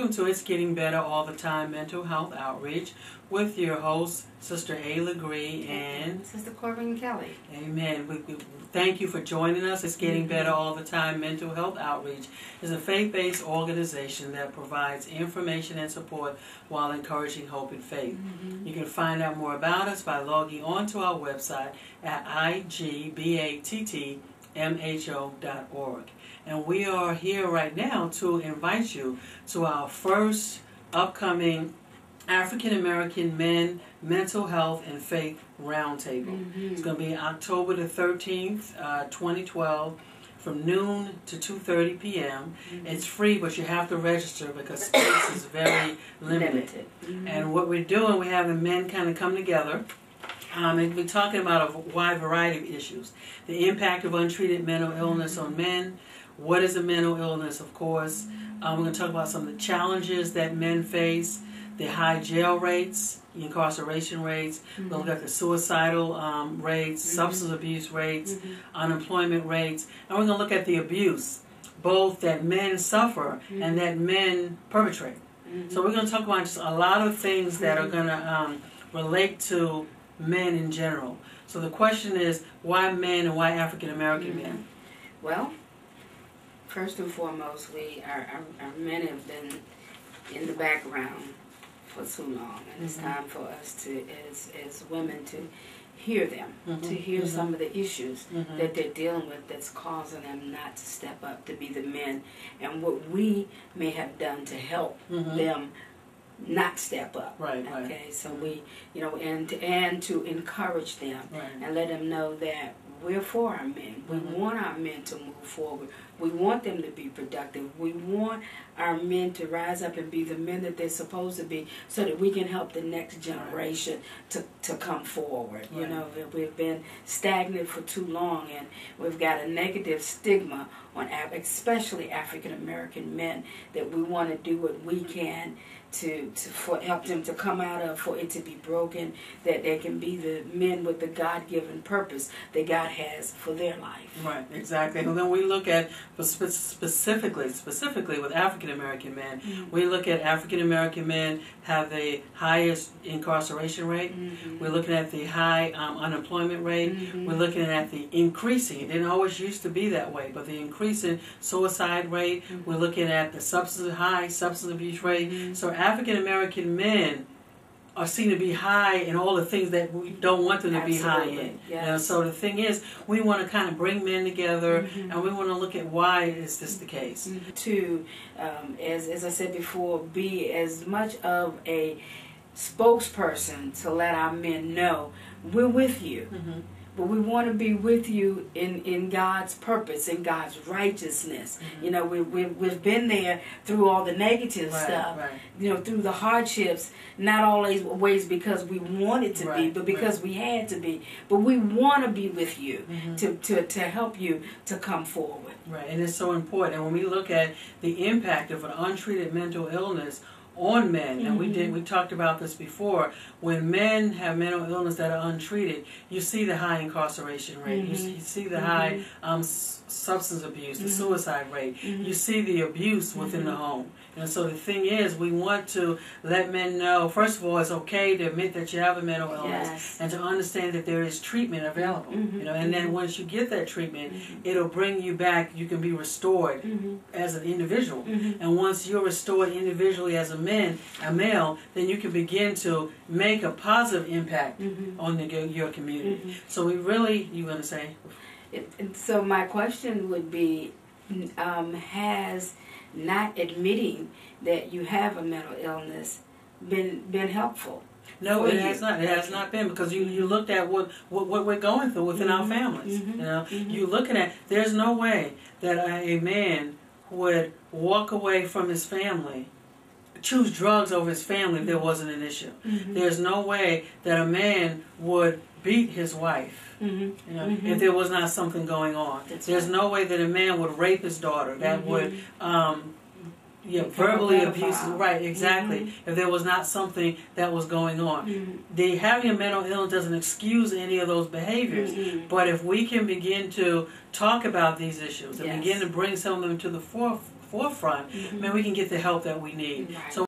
Welcome to It's Getting Better All the Time Mental Health Outreach with your host, Sister Ayla Gree and Sister Corbin Kelly. Amen. We thank you for joining us. It's Getting Better All the Time Mental Health Outreach is a faith-based organization that provides information and support while encouraging hope and faith. You can find out more about us by logging on to our website at igbattmho.org. And we are here right now to invite you to our first upcoming African American Men Mental Health and Faith Roundtable. It's going to be October the 13th, 2012, from noon to 2:30 p.m. It's free, but you have to register because space is very limited. And what we're doing, we're having men kind of come together. And we're talking about a wide variety of issues. The impact of untreated mental illness on men. What is a mental illness, of course. We're going to talk about some of the challenges that men face, the high jail rates, incarceration rates. We're going to look at the suicidal rates, substance abuse rates, unemployment rates. And we're going to look at the abuse, both that men suffer and that men perpetrate. So we're going to talk about just a lot of things that are going to relate to men in general. So the question is, why men and why African American men? Well, first and foremost, our men have been in the background for too long, and it's time for us to, as women, to hear them, to hear some of the issues that they're dealing with that's causing them not to step up to be the men, and what we may have done to help them not step up. Okay, so we, and to encourage them and let them know that we're for our men. We want our men to move forward. We want them to be productive. We want our men to rise up and be the men that they're supposed to be, so that we can help the next generation to come forward. You know, we've been stagnant for too long, and we've got a negative stigma on especially African American men, that we want to do what we can to help them to come out of, for it to be broken, that they can be the men with the God-given purpose that God has for their life. Right, exactly. And then we look at, specifically with African American men, we look at African American men have the highest incarceration rate. We're looking at the high unemployment rate. We're looking at the increasing, it didn't always used to be that way, but the increasing suicide rate. We're looking at the high substance abuse rate. So African American men are seen to be high in all the things that we don't want them to be high in. So the thing is, we want to kind of bring men together, and we want to look at why is this the case. To, as I said before, be as much of a spokesperson to let our men know we're with you. But we want to be with you in God's purpose, in God's righteousness. You know, we've been there through all the negative stuff, you know, through the hardships, not always because we wanted to be, but because we had to be. But we want to be with you to help you to come forward. Right, and it's so important. And when we look at the impact of an untreated mental illness on men, and we talked about this before, when men have mental illness that are untreated, you see the high incarceration rate, you see the high substance abuse, the suicide rate, you see the abuse within the home. And so the thing is, we want to let men know, first of all, it's okay to admit that you have a mental illness, and to understand that there is treatment available. You know, and then once you get that treatment, it'll bring you back, you can be restored as an individual. And once you're restored individually as a male, then you can begin to make a positive impact on your community. So we really, you going to say? So my question would be, has not admitting that you have a mental illness been helpful? No, it has not. It has not been, because you looked at what we're going through within our families. You know, you're looking at, there's no way that a man would walk away from his family, choose drugs over his family if there wasn't an issue. There's no way that a man would beat his wife, you know, if there was not something going on. There's no way that a man would rape his daughter, that would verbally abuse. Right, exactly. If there was not something that was going on. Having a mental illness doesn't excuse any of those behaviors, but if we can begin to talk about these issues and begin to bring some of them to the forefront, forefront, man, we can get the help that we need. Right. So